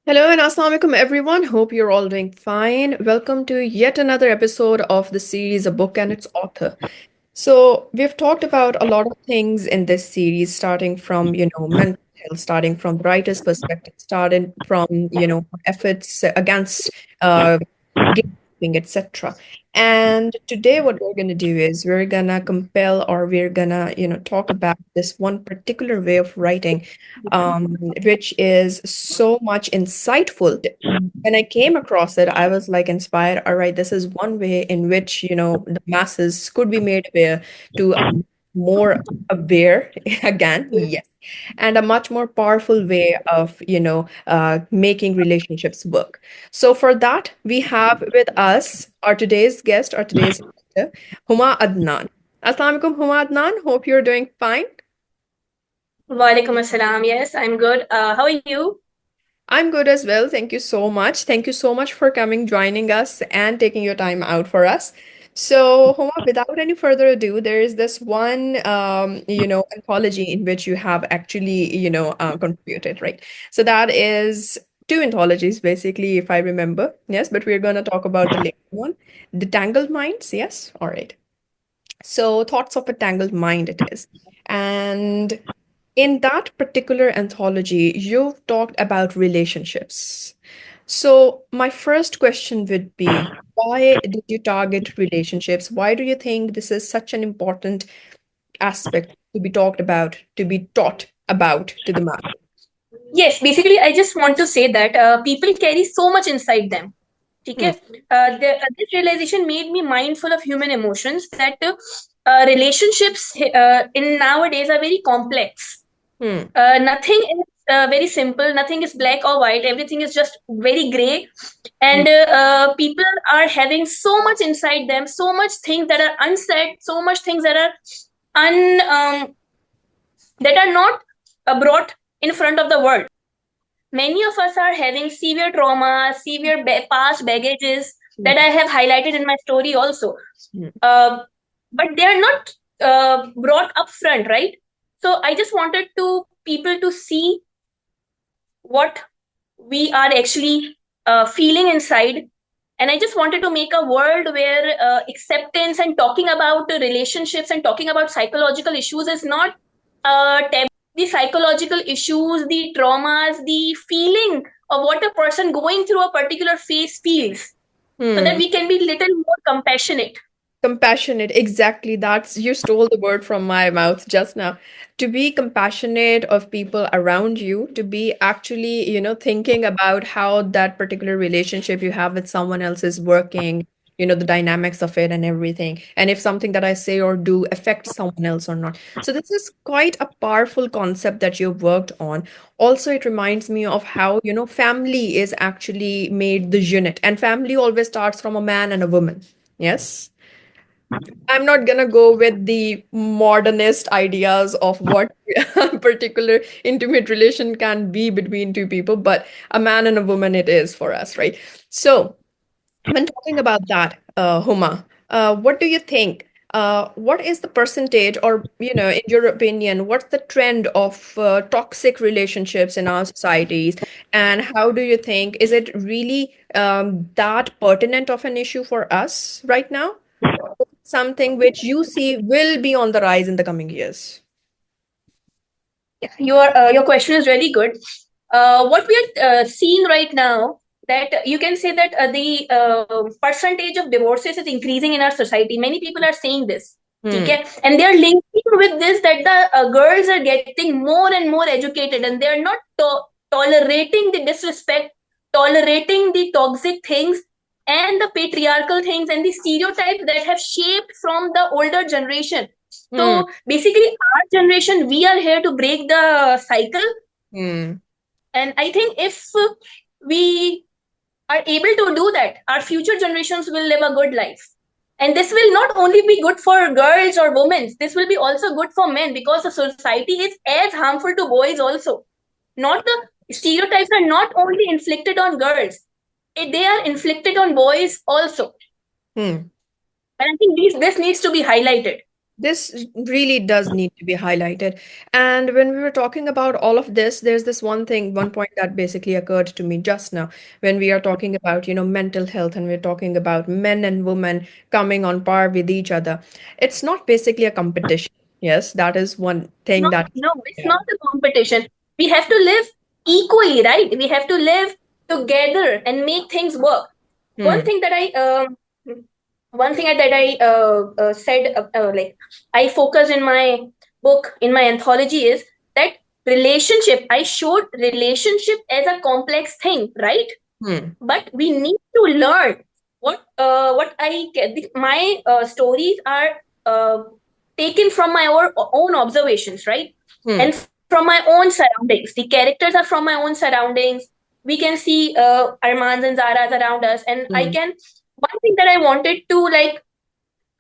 Hello and assalamu alaikum everyone. Hope you're all doing fine. Welcome to yet another episode of the series A Book and Its Author. So, we've talked about a lot of things in this series, starting from, mental health, starting from writer's perspective, starting from, efforts against gatekeeping, etc. And today, what we're going to do is we're going to compel or we're going to, talk about this one particular way of writing, which is so much insightful. When I came across it, I was like inspired. All right, this is one way in which, the masses could be made aware to more aware again, yes, and a much more powerful way of, making relationships work. So for that, we have with us our today's guest, our today's speaker, Huma Adnan. Assalamu alaikum, Huma Adnan. Hope you're doing fine. Walaikum assalam. Yes, I'm good. How are you? I'm good as well. Thank you so much. Thank you so much for coming, joining us, and taking your time out for us. So, Homa, without any further ado, there is this one, anthology in which you have actually, contributed, right? So that is two anthologies, basically, if I remember. Yes, but we're going to talk about the later one, The Tangled Minds. Yes, all right. So, Thoughts of a Tangled Mind it is. And in that particular anthology, you've talked about relationships. So, my first question would be, why did you target relationships? Why do you think this is such an important aspect to be talked about, to be taught about to the mass? Yes, basically, I just want to say that people carry so much inside them. Hmm, Okay? This realization made me mindful of human emotions that relationships in nowadays are very complex. hmm, Nothing is very simple, nothing is black or white, everything is just very gray. hmm, And people are having so much inside them, so much things that are unsaid, so much things that are un that are not brought in front of the world. Many of us are having severe trauma, severe past baggages hmm, that I have highlighted in my story also. hmm, Uh, but they are not brought up front, right? So I just wanted to people to see what we are actually feeling inside. And I just wanted to make a world where acceptance and talking about relationships and talking about psychological issues is not taboo. The psychological issues, the traumas, the feeling of what a person going through a particular phase feels, so that hmm. we can be little more compassionate. Compassionate, exactly. That's you stole the word from my mouth just now. To be compassionate of people around you, to be actually, thinking about how that particular relationship you have with someone else is working, the dynamics of it and everything. And if something that I say or do affects someone else or not. So this is quite a powerful concept that you've worked on. Also, it reminds me of how, family is actually made the unit, and family always starts from a man and a woman. Yes. I'm not gonna go with the modernist ideas of what a particular intimate relation can be between two people, but a man and a woman it is for us, right? So, when talking about that, Huma, what do you think? What is the percentage, or in your opinion, what's the trend of toxic relationships in our societies, and how do you think is it really that pertinent of an issue for us right now? Something which you see will be on the rise in the coming years? Your question is really good. What we are seeing right now, that you can say that the percentage of divorces is increasing in our society. Many people are saying this. Hmm. Okay? And they are linking with this that the girls are getting more and more educated, and they are not tolerating the disrespect, tolerating the toxic things and the patriarchal things and the stereotypes that have shaped from the older generation. Hmm. So basically, our generation, we are here to break the cycle. Hmm. And I think if we are able to do that, our future generations will live a good life. And this will not only be good for girls or women, this will be also good for men, because the society is as harmful to boys also. Not the stereotypes are not only inflicted on girls, they are inflicted on boys also. Hmm. And I think this needs to be highlighted. This really does need to be highlighted. And when we were talking about all of this, there's this one thing, one point that basically occurred to me just now when we are talking about, mental health and we're talking about men and women coming on par with each other. It's not basically a competition. Yes, that is one thing No, that, no, it's yeah. not a competition. We have to live equally, right? We have to live together and make things work. One Hmm. thing that I said, like I focus in my book, in my anthology, is that relationship. I showed relationship as a complex thing, right? Hmm. But we need to learn what I get. My stories are taken from my own observations, right? Hmm. And from my own surroundings. The characters are from my own surroundings. We can see Armans and Zaras around us, and I Hmm. can. One thing that I wanted to like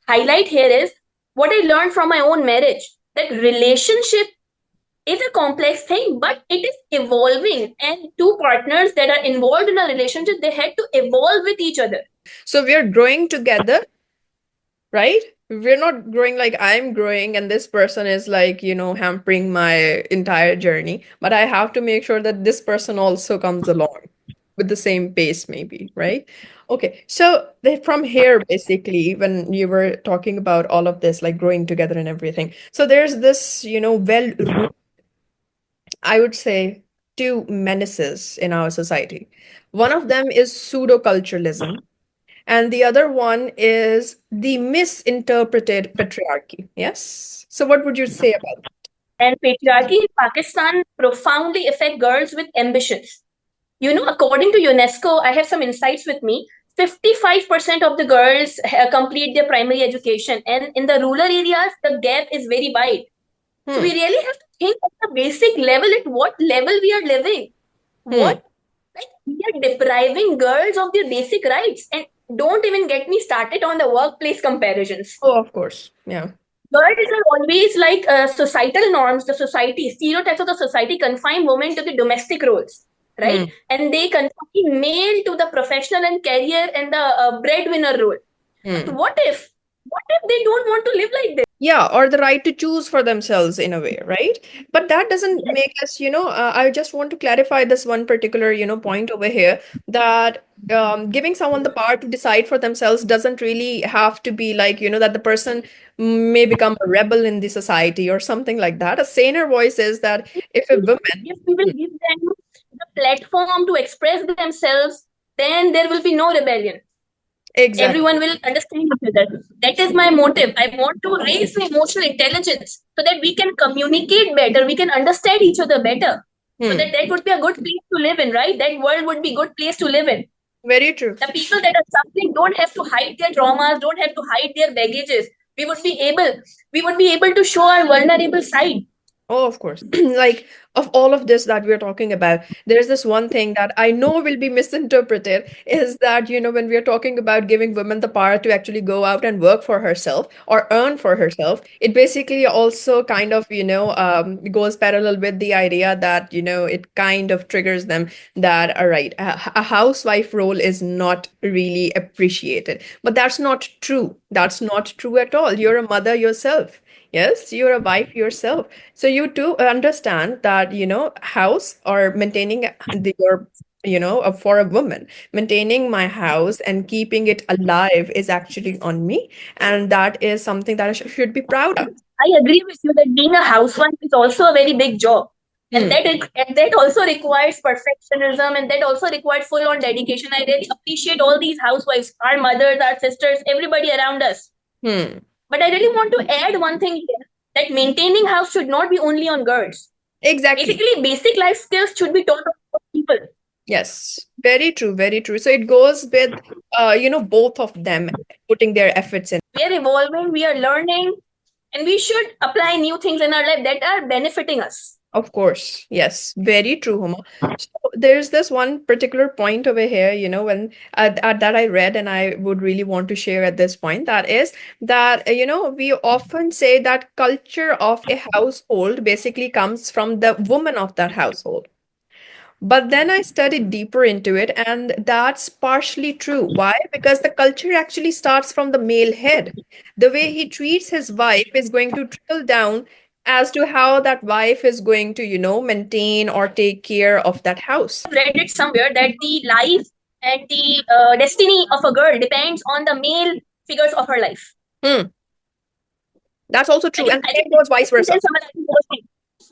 highlight here is what I learned from my own marriage. That relationship is a complex thing, but it is evolving. And two partners that are involved in a relationship, they had to evolve with each other. So we are growing together, right? We're not growing like I'm growing and this person is like, hampering my entire journey. But I have to make sure that this person also comes along with the same pace, maybe, right? Okay, so from here, basically, when you were talking about all of this, like growing together and everything, so there's this, well-rooted, I would say, two menaces in our society. One of them is pseudo-culturalism, and the other one is the misinterpreted patriarchy. Yes. So, what would you say about And patriarchy in Pakistan profoundly affect girls with ambitions. You know, according to UNESCO, I have some insights with me. 55% of the girls complete their primary education, and in the rural areas, the gap is very wide. So we that? really have to think at the basic level, at what level we are living. Hmm. What, like, we are depriving girls of their basic rights. And don't even get me started on the workplace comparisons. Oh, of course. Yeah. Girls are always like societal norms, the society, stereotypes of the society confine women to the domestic roles, right? Hmm. And they confine male to the professional and career and the breadwinner role. But Hmm. what if they don't want to live like this? Yeah, or the right to choose for themselves in a way, right? But that doesn't Yes, make us, I just want to clarify this one particular, point over here that giving someone the power to decide for themselves doesn't really have to be like, that the person may become a rebel in the society or something like that. A saner voice is that if a woman, if we will give them the platform to express themselves, then there will be no rebellion. exactly. Everyone will understand each other. That is my motive. I want to raise the emotional intelligence so that we can communicate better, we can understand each other better. So Hmm. that would be a good place to live in, right? That world would be a good place to live in. Very true. The people that are suffering don't have to hide their traumas, don't have to hide their baggages. We would be able to show our vulnerable side. Oh, of course. Like, of all of this that we're talking about, there's this one thing that I know will be misinterpreted is that, when we're talking about giving women the power to actually go out and work for herself or earn for herself, it basically also kind of, goes parallel with the idea that, it kind of triggers them that, all right, a housewife role is not really appreciated. But that's not true. That's not true at all. You're a mother yourself. Yes, you're a wife yourself. So you too understand that, house or maintaining your, for a woman, maintaining my house and keeping it alive is actually on me. And that is something that I should be proud of. I agree with you that being a housewife is also a very big job. And Hmm. that also requires perfectionism, and that also required full on dedication. I really appreciate all these housewives, our mothers, our sisters, everybody around us. Hmm. But I really want to add one thing here, that maintaining house should not be only on girls. Exactly. Basically, basic life skills should be taught to people. Yes. Very true. Very true. So it goes with, both of them putting their efforts in. We are evolving, we are learning, and we should apply new things in our life that are benefiting us. Of course, yes, very true, Huma. So there's this one particular point over here, when that I read and I would really want to share at this point. That is that, we often say that culture of a household basically comes from the woman of that household. But then I studied deeper into it, and that's partially true. Why? Because the culture actually starts from the male head. The way he treats his wife is going to trickle down as to how that wife is going to, maintain or take care of that house. Read it somewhere that the life and the destiny of a girl depends on the male figures of her life. Hmm, that's also I true. think And the I same think goes vice this versa. sentence summarizes the whole thing.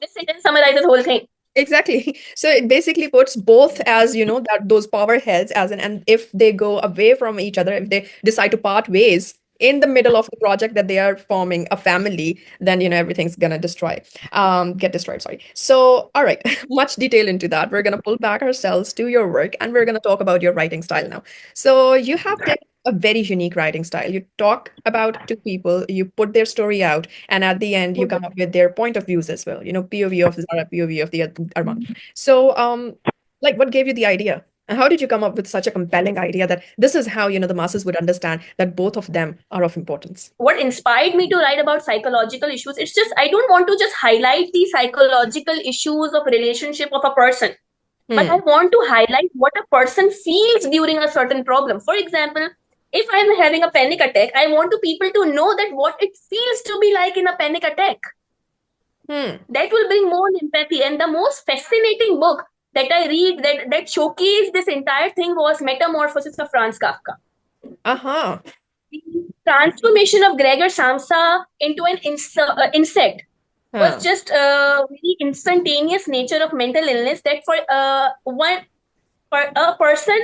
This sentence summarizes the whole thing. Exactly. So it basically puts both as, that those power heads as an, and if they go away from each other, if they decide to part ways in the middle of the project that they are forming a family, then, everything's gonna get destroyed, sorry. So, all right, much detail into that. We're gonna pull back ourselves to your work and we're gonna talk about your writing style now. So you have a very unique writing style. You talk about two people, you put their story out, and at the end, you come up with their point of views as well. POV of Zara, POV of the Arman. So, like, what gave you the idea? And how did you come up with such a compelling idea that this is how, the masses would understand that both of them are of importance? What inspired me to write about psychological issues, it's just I don't want to just highlight the psychological issues of relationship of a person, but I Hmm. want to highlight what a person feels during a certain problem. For example, if I'm having a panic attack, I want to people to know that what it feels to be like in a panic attack. Hmm. That will bring more empathy. And the most fascinating book that I read that showcased this entire thing was Metamorphosis of Franz Kafka. Uh-huh. The transformation of Gregor Samsa into an insect was Huh. just a very instantaneous nature of mental illness that for a person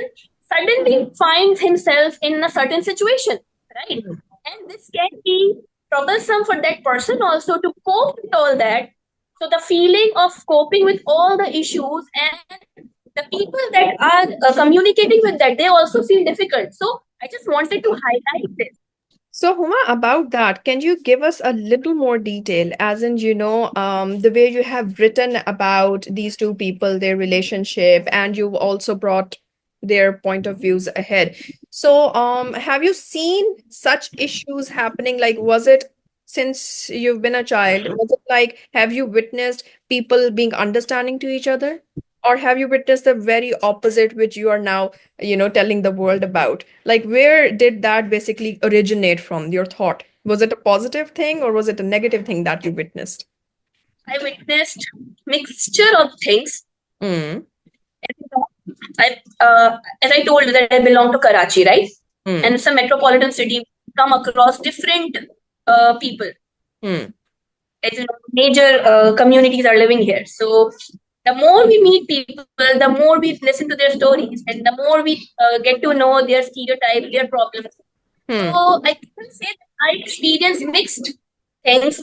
suddenly finds himself in a certain situation, right? Hmm. And this can be troublesome for that person also to cope with all that. So the feeling of coping with all the issues and the people that are communicating with that, they also feel difficult. So I just wanted to highlight this. So, Huma, about that, can you give us a little more detail, as in, the way you have written about these two people, their relationship, and you've also brought their point of views ahead. So, have you seen such issues happening? Like, was it since you've been a child, was it like, have you witnessed people being understanding to each other? Or have you witnessed the very opposite, which you are now, telling the world about? Like, where did that basically originate from, your thought? Was it a positive thing or was it a negative thing that you witnessed? I witnessed mixture of things. Mm, As I told you that I belong to Karachi, right? And mm, it's a metropolitan city. Come across different people. mm, As you know, major communities are living here. So the more we meet people, the more we listen to their stories, and the more we get to know their stereotypes, their problems. mm. So I can say that I experienced mixed things.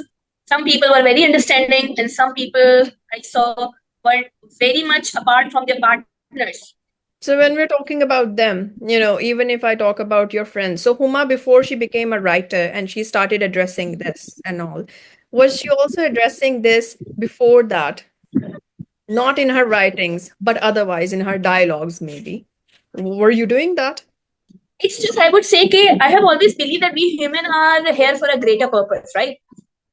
Some people were very understanding, and some people I saw were very much apart from their partners. So when we're talking about them, even if I talk about your friends, so Huma, before she became a writer and she started addressing this and all, was she also addressing this before that? Not in her writings, but otherwise in her dialogues, maybe. Were you doing that? It's just I would say, okay, I have always believed that we human are here for a greater purpose, right?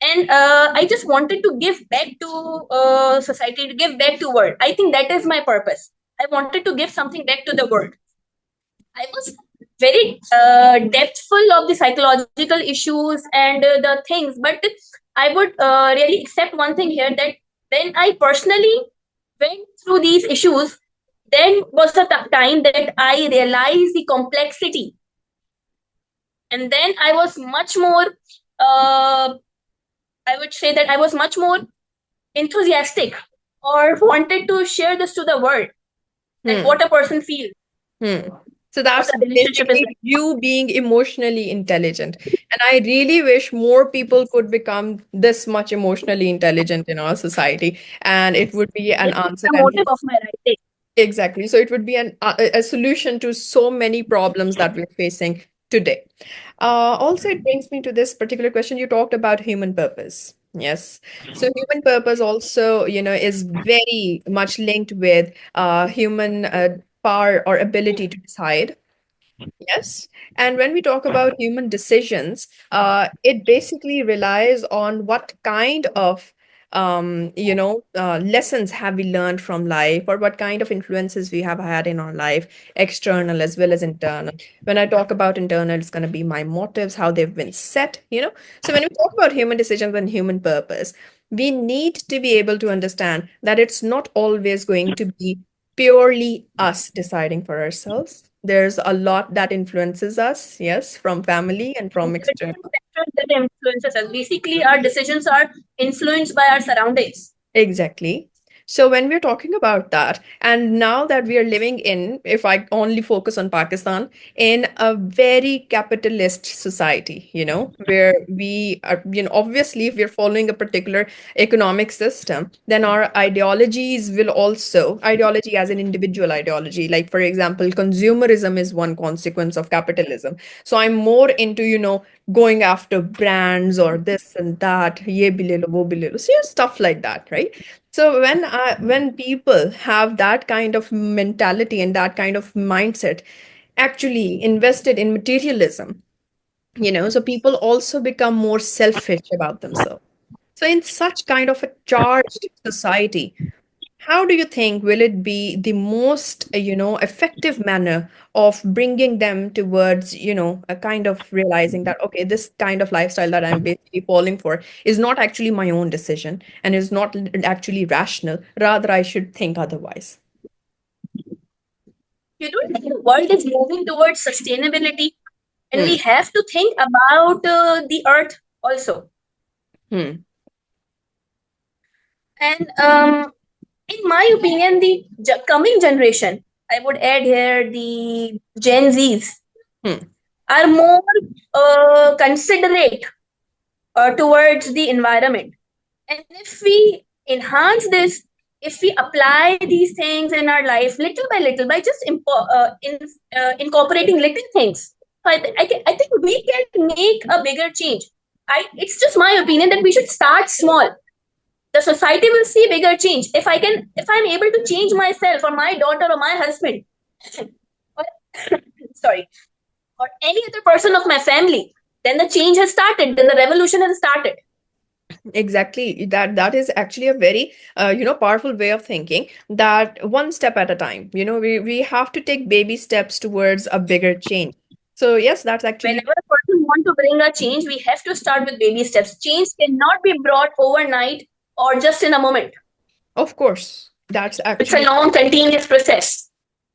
And I just wanted to give back to society, to give back to world. I think that is my purpose. I wanted to give something back to the world. I was very depthful of the psychological issues and the things, but I would really accept one thing here that when I personally went through these issues, then was the time that I realized the complexity, and then I was much more. I would say that I was much more enthusiastic or wanted to share this to the world, that Hmm. what a person feels, Hmm. So what that's a relationship is basically like. you being emotionally intelligent. And I really wish more people could become this much emotionally intelligent in our society. And it would be an This is answer the and motive of my writing. exactly. So it would be a solution to so many problems that we're facing today. Also, it brings me to this particular question. You talked about human purpose. Yes. So human purpose also, is very much linked with human power or ability to decide. Yes. And when we talk about human decisions, it basically relies on what kind of lessons have we learned from life, or what kind of influences we have had in our life, external as well as internal. When I talk about internal, it's going to be my motives, how they've been set. So when we talk about human decisions and human purpose, we need to be able to understand that it's not always going to be purely us deciding for ourselves. There's a lot that influences us, yes, from family and from There are external. different factors that influences us. Basically, our decisions are influenced by our surroundings. Exactly. So when we're talking about that, and now that we are living in, if I only focus on Pakistan, in a very capitalist society, where we are, obviously, if we're following a particular economic system, then our ideologies will also, ideology as an individual ideology, like for example, consumerism is one consequence of capitalism. So I'm more into, going after brands or this and that, ye bhi le lo, wo bhi le lo. So stuff like that, right? So when people have that kind of mentality and that kind of mindset, actually invested in materialism, so people also become more selfish about themselves. So in such kind of a charged society, how do you think will it be the most, effective manner of bringing them towards, a kind of realizing that, okay, this kind of lifestyle that I'm basically falling for is not actually my own decision and is not actually rational. Rather, I should think otherwise. You don't think the world is moving towards sustainability, and Hmm. we have to think about the earth also. Hmm. And in my opinion, the coming generation, I would add here the Gen Zs, Hmm. are more considerate towards the environment. And if we enhance this, if we apply these things in our life little by just incorporating little things, so I think we can make a bigger change. It's just my opinion that we should start small. The society will see bigger change. If I'm able to change myself or my daughter or my husband, or, sorry, or any other person of my family, then the change has started. Then the revolution has started. Exactly. That is actually a very powerful way of thinking, that one step at a time. We have to take baby steps towards a bigger change. So yes, that's actually, Whenever a person want to bring a change, we have to start with baby steps. Change cannot be brought overnight or just in a moment. of course, that's It's a actually, long, continuous process.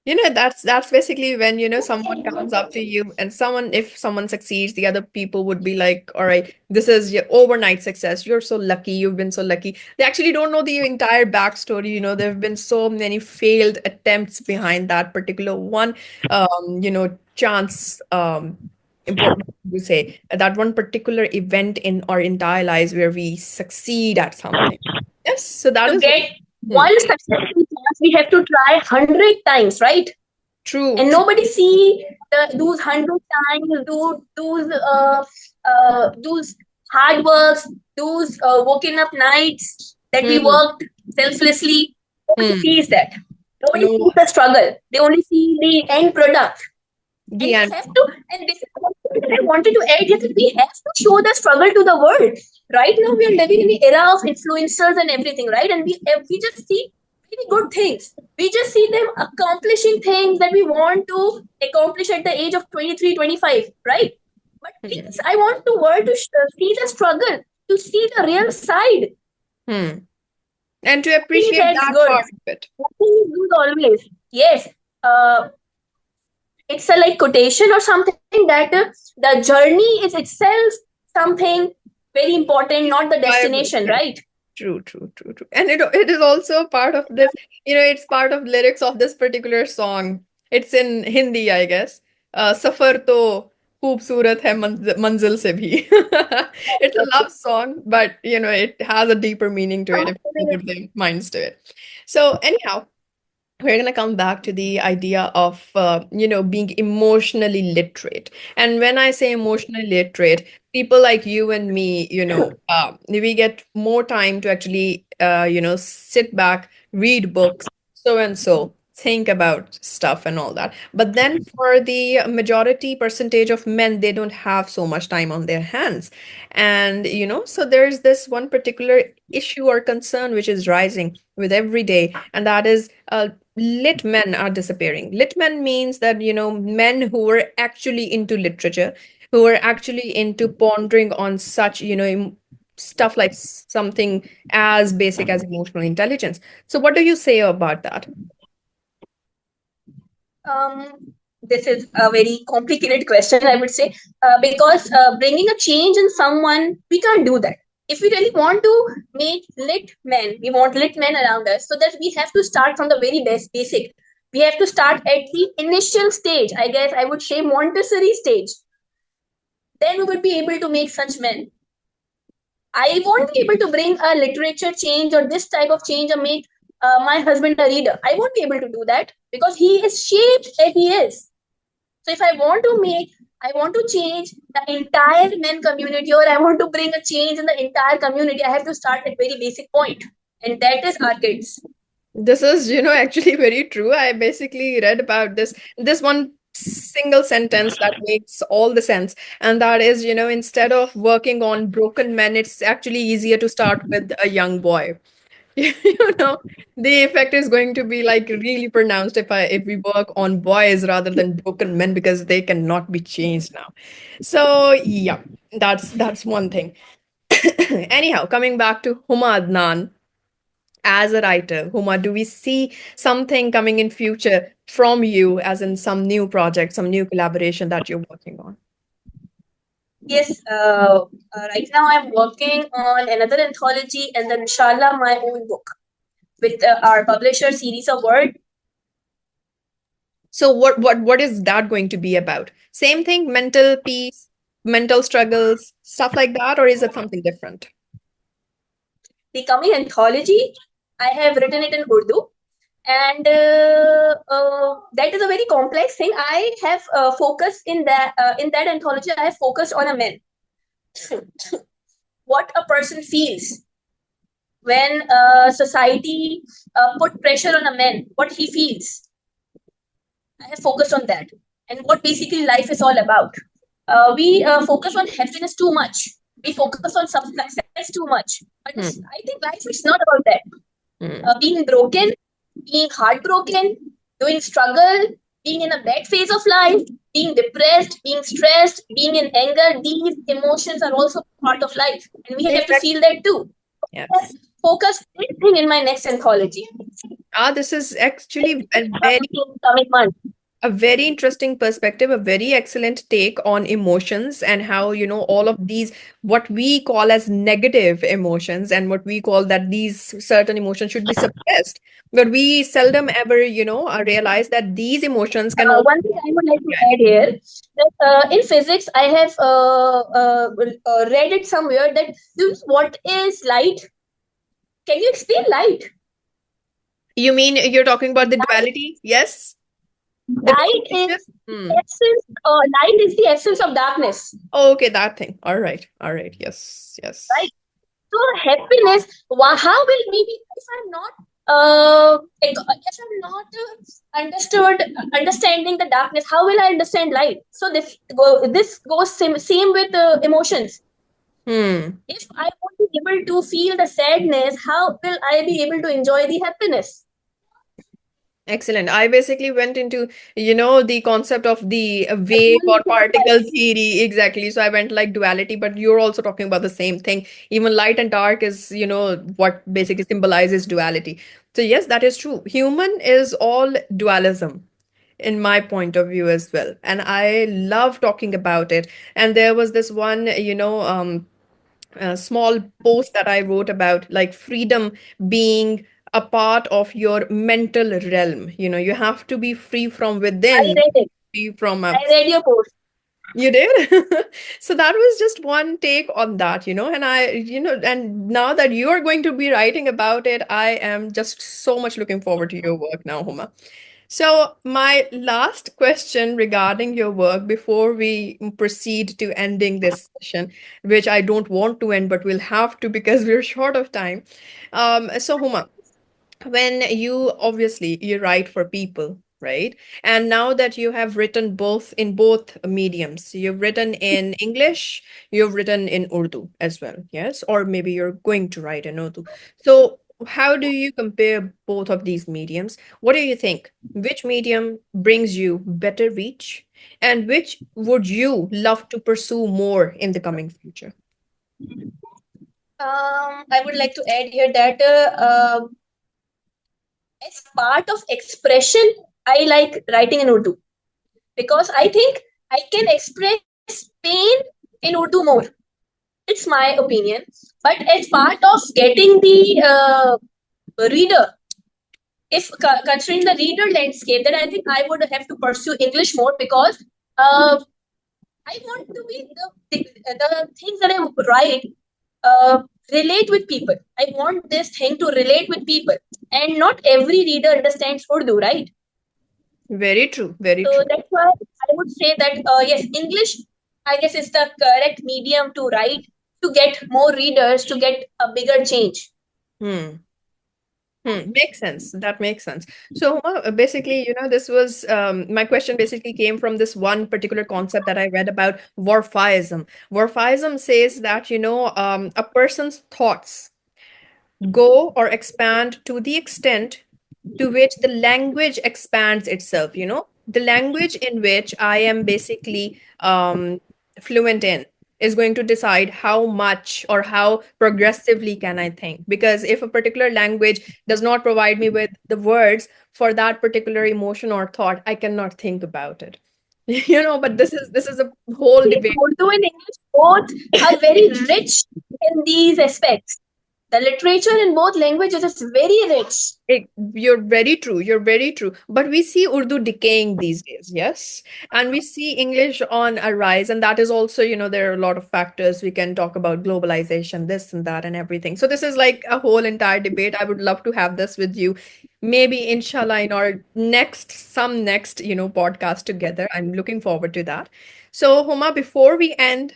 that's basically when, someone comes up to you, and if someone succeeds, the other people would be like, all right, this is your overnight success. You're so lucky. You've been so lucky. They actually don't know the entire backstory. There have been so many failed attempts behind that particular one, chance, important to say, that one particular event in our entire lives where we succeed at something. Yes, so that To is what. get Hmm. one successful chance, we have to try 100 times, right? True, And true. nobody see those 100 times, those hard works, those woken up nights that we Hmm. worked selflessly. Nobody Hmm. sees that. Nobody No, sees the struggle. They only see the end product. And the we end. have to, and this is something that I wanted to add here, that we have to show the struggle to the world. Right now, we are living in the era of influencers and everything, right? And we just see really good things. We just see them accomplishing things that we want to accomplish at the age of 23, 25, right? But Hmm. please, I want the world to see the struggle, to see the real side. Hmm. And to Nothing is appreciate as that good. part of it. Nothing is good always. Yes, it's a like quotation or something that the journey is itself something very important, not the Viable. destination, Yeah. right? True, true, true, true. And it is also part of this, it's part of lyrics of this particular song. It's in Hindi, I guess. Safar to खूबसूरत है मंजिल से भी. It's a love song, but it has a deeper meaning to it if you put their minds to it. So anyhow, we're going to come back to the idea of being emotionally literate. And when I say emotionally literate, people like you and me, we get more time to actually sit back, read books, so and so. think about stuff and all that. But then for the majority percentage of men, they don't have so much time on their hands. And, so there's this one particular issue or concern which is rising with every day, and that is lit men are disappearing. Lit men means that, men who were actually into literature, who were actually into pondering on such, stuff like something as basic as emotional intelligence. So, what do you say about that? This is a very complicated question, I would say, because bringing a change in someone, we can't do that. If we really want to make lit men, we want lit men around us, so that we have to start from the very basic. We have to start at the initial stage. I guess I would say Montessori stage. Then we would be able to make such men. I won't be able to bring a literature change or this type of change or make my husband a reader. I won't be able to do that because he is shaped as he is. So if I want to change the entire men community or I want to bring a change in the entire community, I have to start at very basic point. And that is our kids. This is, actually very true. I basically read about this one single sentence that makes all the sense. And that is, instead of working on broken men, it's actually easier to start with a young boy. You know, the effect is going to be like really pronounced if we work on boys rather than broken men because they cannot be changed now. So yeah, that's one thing. Anyhow, coming back to Huma Adnan as a writer, Huma, do we see something coming in future from you, as in some new project, some new collaboration that you're working on? Yes, right now I'm working on another anthology and then inshallah my own book with our publisher series of word. So what is that going to be about? Same thing, mental peace, mental struggles, stuff like that, or is it something different? The coming anthology, I have written it in Urdu, and that is a very complex thing. I have focused in that anthology. I have focused on a man, what a person feels when society put pressure on a man, what he feels. I have focused on that, and what basically life is all about. We focus on happiness too much. We focus on success too much, but Hmm. I think life is not about that. Hmm. Being broken, being heartbroken, doing struggle, being in a bad phase of life, being depressed, being stressed, being in anger, these emotions are also part of life. And we have to feel Exactly. that too. Yes. Focus anything in my next anthology. This is actually In coming months. a very interesting perspective, a very excellent take on emotions and how, all of these, what we call as negative emotions and what we call that these certain emotions should be suppressed. But we seldom ever, realize that these emotions can also. One thing I would like to add here that in physics, I have read it somewhere that what is light? Can you explain light? You mean you're talking about the duality? Yes? The Light duality? is Hmm. essence. Light is the essence of darkness, Oh, okay, that thing. All right. All right. Yes. right? Yes. So happiness. How will maybe if I'm not if I'm not understanding the darkness, how will I understand light? So this goes same with emotions. Hmm. If I won't be able to feel the sadness, how will I be able to enjoy the happiness? Excellent. I basically went into, the concept of the The wave or duality of particle life. theory. Exactly. So I went like duality, but you're also talking about the same thing. Even light and dark is, what basically symbolizes duality. So yes, that is true. Human is all dualism in my point of view as well. And I love talking about it. And there was this one, a small post that I wrote about like freedom being a part of your mental realm. You have to be free from I within, read it. free from I outside. read your post. You did? So that was just one take on that, and and now that you are going to be writing about it, I am just so much looking forward to your work now, Huma. So, my last question regarding your work before we proceed to ending this session, which I don't want to end, but we'll have to because we're short of time. So, Huma, when you obviously you write for people, right? And now that you have written both in both mediums, you've written in English, you've written in Urdu as well, yes, or maybe you're going to write in Urdu. So how do you compare both of these mediums? What do you think, which medium brings you better reach, and which would you love to pursue more in the coming future? I would like to add here that as part of expression, I like writing in Urdu because I think I can express pain in Urdu more. It's my opinion. But as part of getting the reader, if considering the reader landscape, then I think I would have to pursue English more because I want to be the things that I write uh, relate with people. I want this thing to relate with people, and not every reader understands Urdu, right? Very true, very So true. that's why I would say that yes, English, I guess, is the correct medium to write to get more readers to get a bigger change. Hmm. Makes sense. That makes sense. So, basically, this was my question basically came from this one particular concept that I read about Warfaism. Warfaism says that, a person's thoughts go or expand to the extent to which the language expands itself, the language in which I am basically fluent in is going to decide how much or how progressively can I think, because if a particular language does not provide me with the words for that particular emotion or thought, I cannot think about it. But this is a whole Yes, debate. Urdu and English both are very rich in these aspects. The literature in both languages is very rich. You're very true. You're very true. But we see Urdu decaying these days, yes? And we see English on a rise. And that is also, there are a lot of factors. We can talk about globalization, this and that, and everything. So this is like a whole entire debate. I would love to have this with you. Maybe, inshallah, in our next, podcast together. I'm looking forward to that. So, Huma, before we end,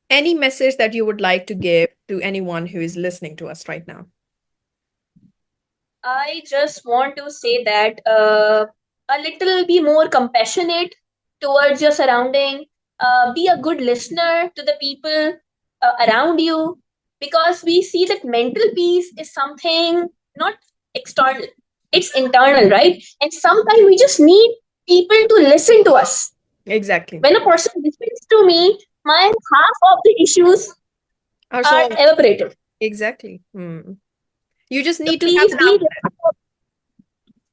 any message that you would like to give to anyone who is listening to us right now? I just want to say that a little be more compassionate towards your surrounding. Be a good listener to the people around you because we see that mental peace is something not external, it's internal, right? And sometimes we just need people to listen to us. Exactly. When a person listens to me, my half of the issues Are are solved. evaporated. Exactly. You just So need to have please an be outlet.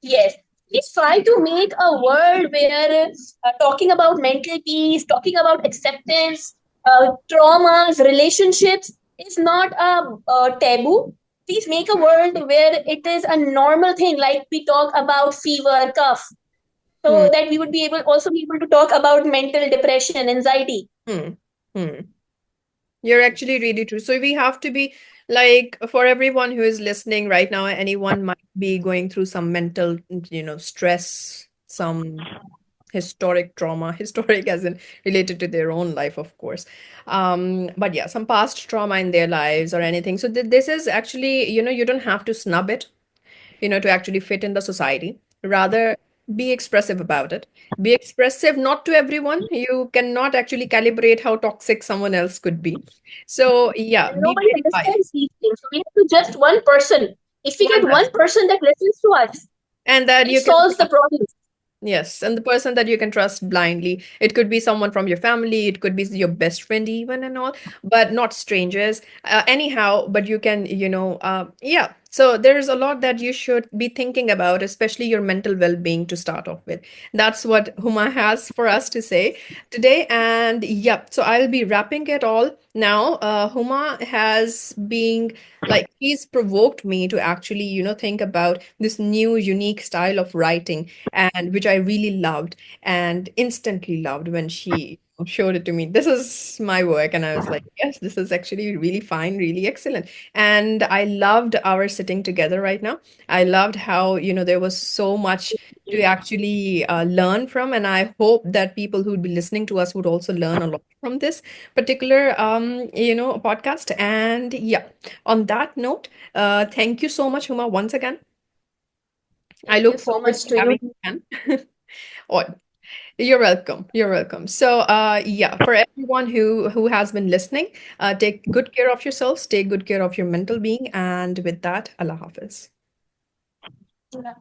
yes. Please try to make a world where talking about mental peace, talking about acceptance, traumas, relationships is not a taboo. Please make a world where it is a normal thing, like we talk about fever, cough, Hmm. so that we would be able also be able to talk about mental depression, anxiety. Hmm. Hmm. You're actually really true. So we have to be like, for everyone who is listening right now, anyone might be going through some mental, stress, some historic trauma, historic as in related to their own life, of course. But yeah, some past trauma in their lives or anything. So this is actually, you don't have to snub it, to actually fit in the society. Rather, be expressive about it. Be expressive not to everyone. You cannot actually calibrate how toxic someone else could be. So, yeah, And be nobody very mindful. understands these things. So we have to just one person. If we One get one person. person that listens to us, And that it you can solves the trust. problem. Yes, and the person that you can trust blindly. It could be someone from your family, it could be your best friend, even and all, but not strangers. Anyhow, but you can, yeah. So there's a lot that you should be thinking about, especially your mental well-being to start off with. That's what Huma has for us to say today. And yeah, so I'll be wrapping it all now. Huma has been like, he's provoked me to actually, think about this new unique style of writing, and which I really loved and instantly loved when she showed it to me. This is my work, and I was like, yes, this is actually really fine, really excellent. And I loved our sitting together right now. I loved how, there was so much to actually learn from, and I hope that people who'd be listening to us would also learn a lot from this particular podcast. And yeah, on that note, thank you so much, Huma, once again. I Thank you look so forward much to to having you. you again. Oh, you're welcome. You're welcome. So, yeah, for everyone who has been listening, take good care of yourselves, take good care of your mental being, and with that, Allah Hafiz. Yeah.